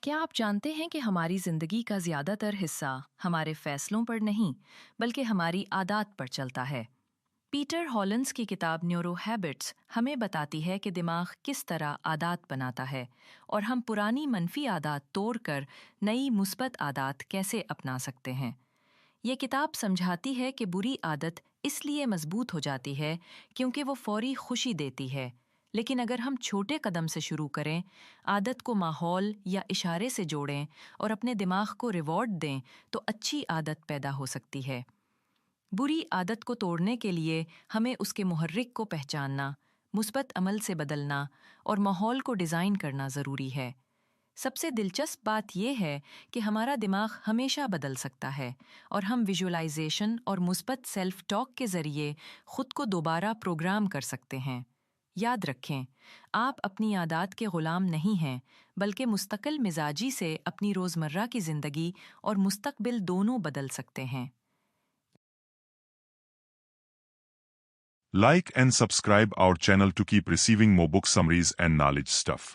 क्या आप जानते हैं कि हमारी जिंदगी का ज्यादातर हिस्सा हमारे फैसलों पर नहीं बल्कि हमारी आदत पर चलता है। पीटर हॉलंस की किताब न्यूरो हैबिट्स हमें बताती है कि दिमाग किस तरह आदत बनाता है और हम पुरानी मनफी आदत तोड़कर नई मुस्बत आदत कैसे अपना सकते हैं। ये किताब समझाती है कि बुरी आदत इसलिए मजबूत हो जाती है क्योंकि वो फौरी खुशी देती है, लेकिन अगर हम छोटे कदम से शुरू करें, आदत को माहौल या इशारे से जोड़ें और अपने दिमाग को रिवॉर्ड दें, तो अच्छी आदत पैदा हो सकती है। बुरी आदत को तोड़ने के लिए हमें उसके मुहर्रिक को पहचानना, मुस्बत अमल से बदलना और माहौल को डिज़ाइन करना ज़रूरी है। सबसे दिलचस्प बात यह है कि हमारा दिमाग हमेशा बदल सकता है और हम विजुअलाइजेशन और मुस्बत सेल्फ टॉक के जरिए खुद को दोबारा प्रोग्राम कर सकते हैं। याद रखें, आप अपनी आदत के गुलाम नहीं हैं, बल्कि मुस्तकिल मिजाजी से अपनी रोज़मर्रा की ज़िंदगी और मुस्तकबिल दोनों बदल सकते हैं। Like and subscribe our channel to keep receiving more book summaries and knowledge stuff.